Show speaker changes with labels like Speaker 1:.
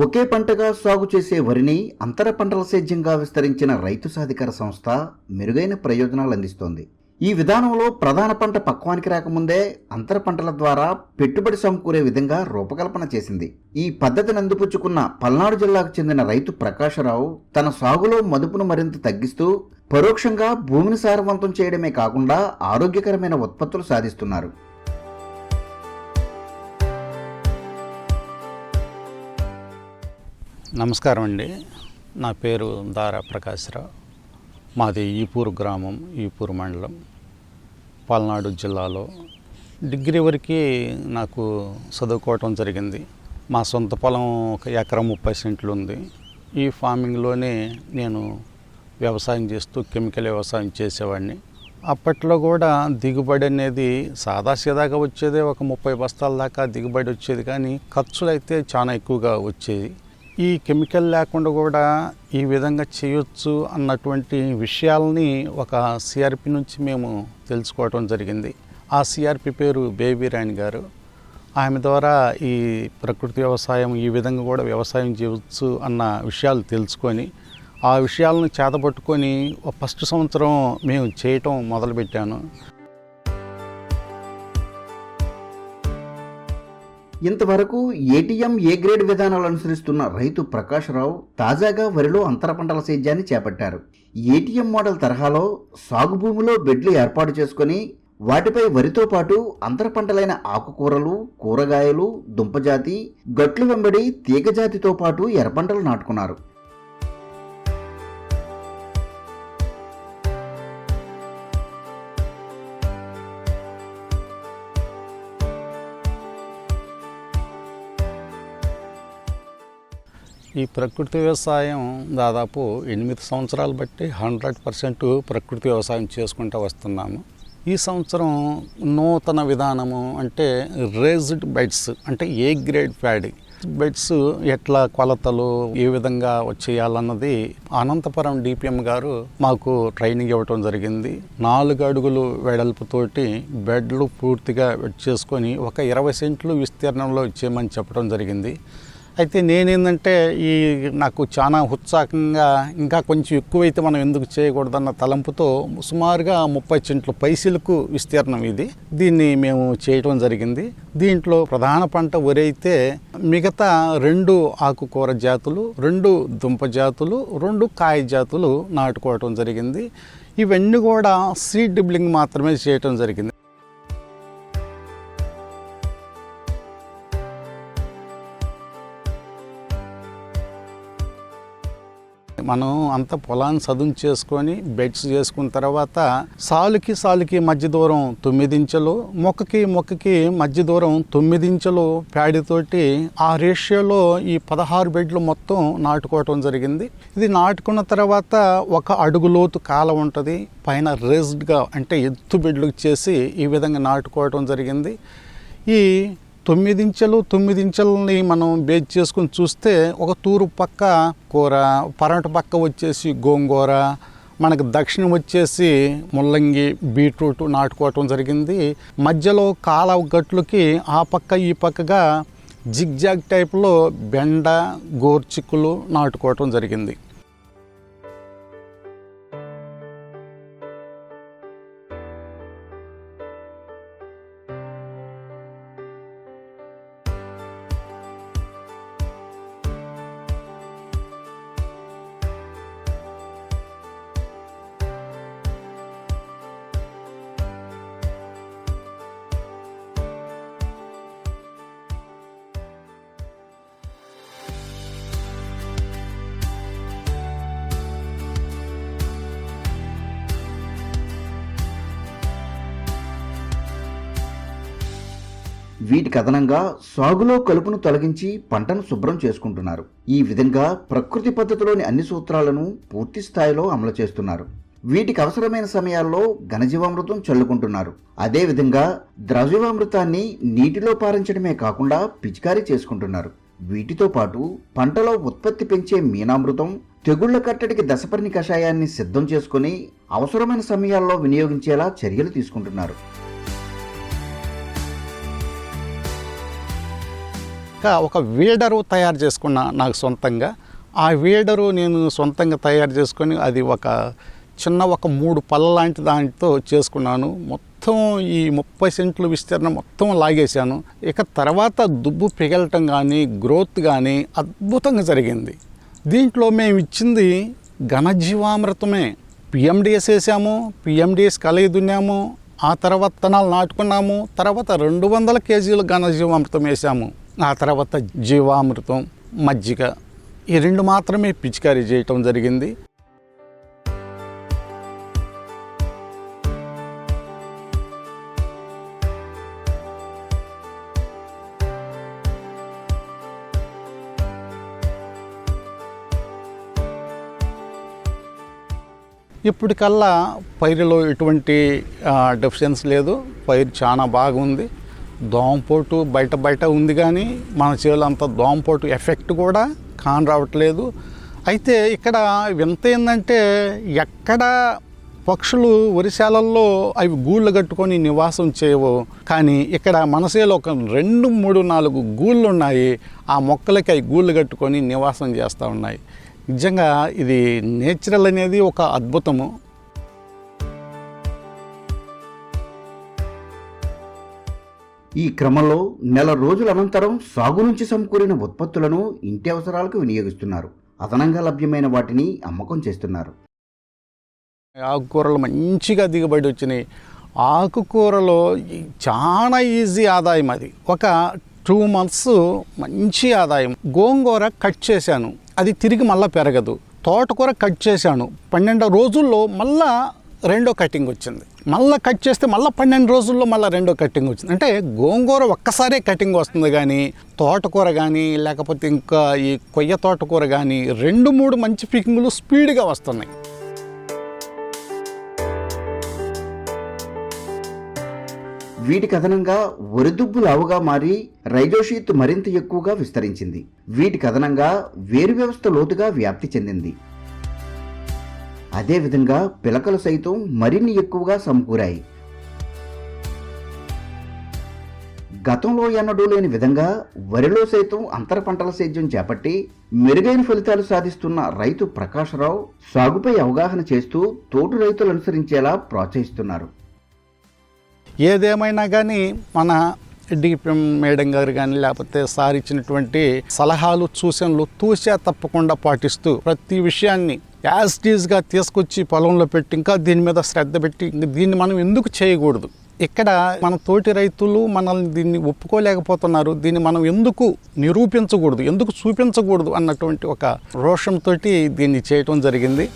Speaker 1: ఒకే పంటగా సాగు చేసే వరిని అంతర పంటల సేద్యంగా విస్తరించిన రైతు సాధికార సంస్థ మెరుగైన ప్రయోజనాలు అందిస్తోంది. ఈ విధానంలో ప్రధాన పంట పక్వానికి రాకముందే అంతర పంటల ద్వారా పెట్టుబడి సమకూరే విధంగా రూపకల్పన చేసింది. ఈ పద్ధతిని అందిపుచ్చుకున్న పల్నాడు జిల్లాకు చెందిన రైతు ప్రకాశరావు తన సాగులో మదుపును మరింత తగ్గిస్తూ పరోక్షంగా భూమిని సారవంతం చేయడమే కాకుండా ఆరోగ్యకరమైన ఉత్పత్తులు సాధిస్తున్నారు.
Speaker 2: నమస్కారం అండి. నా పేరు దారా ప్రకాశరావు. మాది ఈపూరు గ్రామం, ఈపూరు మండలం, పల్నాడు జిల్లాలో. డిగ్రీ వరకు నాకు చదువుకోవటం జరిగింది. మా సొంత పొలం 1 ఎకరం 30 సెంట్లు ఉంది. ఈ ఫార్మింగ్లోనే నేను వ్యవసాయం చేస్తూ కెమికల్ వ్యవసాయం చేసేవాడిని. అప్పట్లో కూడా దిగుబడి అనేది సాదాసీదాగా వచ్చేదే, ఒక 30 బస్తాల దాకా దిగుబడి వచ్చేది. కానీ ఖర్చులు అయితే చాలా ఎక్కువగా వచ్చేది. ఈ కెమికల్ లేకుండా కూడా ఈ విధంగా చేయొచ్చు అన్నటువంటి విషయాలని ఒక సిఆర్పి నుంచి మేము తెలుసుకోవటం జరిగింది. ఆ సిఆర్పి పేరు బేబీ రాణి గారు. ఆమె ద్వారా ఈ ప్రకృతి వ్యవసాయం ఈ విధంగా కూడా వ్యవసాయం చేయవచ్చు అన్న విషయాలు తెలుసుకొని ఆ విషయాలను చేతపట్టుకొని ఫస్ట్ సంవత్సరం మేము చేయటం మొదలుపెట్టాను.
Speaker 1: ఇంతవరకు ఏటీఎం ఏ గ్రేడ్ విధానాలు అనుసరిస్తున్న రైతు ప్రకాశరావు తాజాగా వరిలో అంతర పంటల సేద్యాన్ని చేపట్టారు. ఏటీఎం మోడల్ తరహాలో సాగు భూమిలో బెడ్లు ఏర్పాటు చేసుకుని వాటిపై వరితో పాటు అంతర పంటలైన ఆకుకూరలు, కూరగాయలు, దుంపజాతి, గట్లు వెంబడి తీగజాతితో పాటు ఎర్రపంటలు నాటుకున్నారు.
Speaker 2: ఈ ప్రకృతి వ్యవసాయం దాదాపు 8 సంవత్సరాలు బట్టి 100% ప్రకృతి వ్యవసాయం చేసుకుంటూ వస్తున్నాము. ఈ సంవత్సరం నూతన విధానము అంటే రేజ్డ్ బెడ్స్, అంటే ఏ గ్రేడ్ ప్యాడీ బెడ్స్ ఎట్లా కొలతలు ఏ విధంగా చేయాలన్నది అనంతపురం డిపిఎం గారు మాకు ట్రైనింగ్ ఇవ్వటం జరిగింది. 4 అడుగులు వెడల్పుతోటి బెడ్లు పూర్తిగా చేసుకొని ఒక 20 సెంట్లు విస్తీర్ణంలో చేయమని చెప్పడం జరిగింది. అయితే నేనేందంటే నాకు చాలా ఉత్సాహంగా ఇంకా కొంచెం ఎక్కువైతే మనం ఎందుకు చేయకూడదన్న తలంపుతో సుమారుగా 30 సెంట్లు పైసలకు విస్తీర్ణం ఇది. దీన్ని మేము చేయటం జరిగింది. దీంట్లో ప్రధాన పంట వరి అయితే మిగతా 2 ఆకుకూర జాతులు, 2 దుంప జాతులు, 2 కాయ జాతులు నాటుకోవటం జరిగింది. ఇవన్నీ కూడా సీడ్ డిబ్లింగ్ మాత్రమే చేయటం జరిగింది. మనం అంత పొలాన్ని సదును చేసుకొని బెడ్స్ చేసుకున్న తర్వాత సాలుకి మధ్య దూరం 9 ఇంచులు, మొక్కకి మధ్య దూరం 9 ఇంచులు ప్యాడీతోటి ఆ రేషియోలో ఈ 16 బెడ్లు మొత్తం నాటుకోవటం జరిగింది. ఇది నాటుకున్న తర్వాత 1 అడుగు లోతు కాలం ఉంటుంది. పైన రేజ్డ్గా అంటే ఎత్తు బెడ్లు చేసి ఈ విధంగా నాటుకోవటం జరిగింది. ఈ 9 ఇంచులని మనం బేస్ చేసుకుని చూస్తే ఒక తూరు పక్క కూర, పరమటి పక్క వచ్చేసి గోంగూర, మనకు దక్షిణం వచ్చేసి ముల్లంగి, బీట్రూట్ నాటుకోవటం జరిగింది. మధ్యలో కాలవ గట్లకి ఆ పక్క ఈ పక్కగా జిగ్జాగ్ టైప్లో బెండ, గోర్చిక్కులు నాటుకోవటం జరిగింది.
Speaker 1: వీటికి అదనంగా సాగులో కలుపును తొలగించి పంటను శుభ్రం చేసుకుంటున్నారు. ఈ విధంగా ప్రకృతి పద్ధతిలోని అన్ని సూత్రాలను పూర్తి స్థాయిలో అమలు చేస్తున్నారు. వీటికి అవసరమైన సమయాల్లో ఘనజీవామృతం చల్లుకుంటున్నారు. అదేవిధంగా ద్రవజీవామృతాన్ని నీటిలో పారించడమే కాకుండా పిచికారీ చేసుకుంటున్నారు. వీటితో పాటు పంటలో ఉత్పత్తి పెంచే మీనామృతం, తెగుళ్ల కట్టడికి దశపర్ణి కషాయాన్ని సిద్ధం చేసుకుని అవసరమైన సమయాల్లో వినియోగించేలా చర్యలు తీసుకుంటున్నారు.
Speaker 2: ఒక వీడరు తయారు చేసుకున్న నాకు సొంతంగా. ఆ వీడరు నేను సొంతంగా తయారు చేసుకొని అది ఒక 3 పళ్ళ లాంటి దాంతో చేసుకున్నాను. మొత్తం ఈ 30 సెంట్లు విస్తీర్ణం మొత్తం లాగేశాను. ఇక తర్వాత దుబ్బు పిగలటం కానీ గ్రోత్ కానీ అద్భుతంగా జరిగింది. దీంట్లో మేము ఇచ్చింది ఘనజీవామృతమే. పిఎండిఎస్ వేసాము, పిఎండిఎస్ కలయి దున్నాము, ఆ తర్వాత విత్తనాలు నాటుకున్నాము, తర్వాత 200 కేజీలు ఘనజీవామృతం వేసాము, ఆ తర్వాత జీవామృతం, మజ్జిగ, ఈ 2 మాత్రమే పిచికారీ చేయటం జరిగింది. ఇప్పటికల్లా పైరులో ఎటువంటి డెఫిషియన్సీ లేదు. పైరు చాలా బాగుంది. దోమపోటు బయట ఉంది, కానీ మన చేలో అంత దోమపోటు ఎఫెక్ట్ కూడా కానరావట్లేదు. అయితే ఇక్కడ వింత ఏంటంటే, ఎక్కడ పక్షులు వరిశాలల్లో అవి గూళ్ళు కట్టుకొని నివాసం చేయవు, కానీ ఇక్కడ మన చేలో ఒక 2, 3, 4 గూళ్ళు ఉన్నాయి. ఆ మొక్కలకి అవి గూళ్ళు కట్టుకొని నివాసం చేస్తూ ఉన్నాయి. నిజంగా ఇది నేచురల్ అనేది ఒక అద్భుతము.
Speaker 1: ఈ క్రమంలో నెల రోజుల అనంతరం సాగు నుంచి సమకూరిన ఉత్పత్తులను ఇంటి అవసరాలకు వినియోగిస్తున్నారు. అదనంగా లభ్యమైన వాటిని అమ్మకం చేస్తున్నారు.
Speaker 2: ఆకుకూరలు మంచిగా దిగుబడి వచ్చినాయి. ఆకుకూరలో చాలా ఈజీ ఆదాయం. అది ఒక 2 months మంచి ఆదాయం. గోంగూర కట్ చేశాను, అది తిరిగి మళ్ళీ పెరగదు. తోటకూర కట్ చేశాను, 12 రోజుల్లో మళ్ళా 2వ కటింగ్ వచ్చింది. మళ్ళీ కట్ చేస్తే మళ్ళీ 12 రోజుల్లో మళ్ళీ 2వ కటింగ్ వచ్చింది. అంటే గోంగూర ఒక్కసారే కటింగ్ వస్తుంది, కానీ తోటకూర కానీ లేకపోతే ఇంకా ఈ కొయ్య తోటకూర కానీ 2-3 మంచి పికింగ్లు స్పీడ్గా వస్తున్నాయి.
Speaker 1: వీటికి అదనంగా వరిదుబ్బు లావుగా మారి రైజోషీత్ మరింత ఎక్కువగా విస్తరించింది. వీటికి అదనంగా వేరు వ్యవస్థ లోతుగా వ్యాప్తి చెందింది. అదేవిధంగా పిలకలు సైతం మరిన్ని ఎక్కువగా సమకూరాయి. గతంలో ఎన్నడూ లేని విధంగా వరిలో సైతం అంతర పంటల సేద్యం చేపట్టి మెరుగైన ఫలితాలు సాధిస్తున్న రైతు ప్రకాశరావు సాగుపై అవగాహన చేస్తూ తోటి రైతులు అనుసరించేలా ప్రోత్సహిస్తున్నారు.
Speaker 2: ఏదేమైనా కానీ మన డిపిఎం మేడం గారు కానీ లేకపోతే సార్ ఇచ్చినటువంటి సలహాలు, సూచనలు తూచా తప్పకుండా పాటిస్తూ ప్రతి విషయాన్ని యాజ్ ఇట్ ఈజ్గా తీసుకొచ్చి పొలంలో పెట్టి ఇంకా దీని మీద శ్రద్ధ పెట్టి దీన్ని మనం ఎందుకు చేయకూడదు, ఇక్కడ మన తోటి రైతులు మనల్ని దీన్ని ఒప్పుకోలేకపోతున్నారు, దీన్ని మనం ఎందుకు నిరూపించకూడదు, ఎందుకు చూపించకూడదు అన్నటువంటి ఒక రోషంతో దీన్ని చేయటం జరిగింది.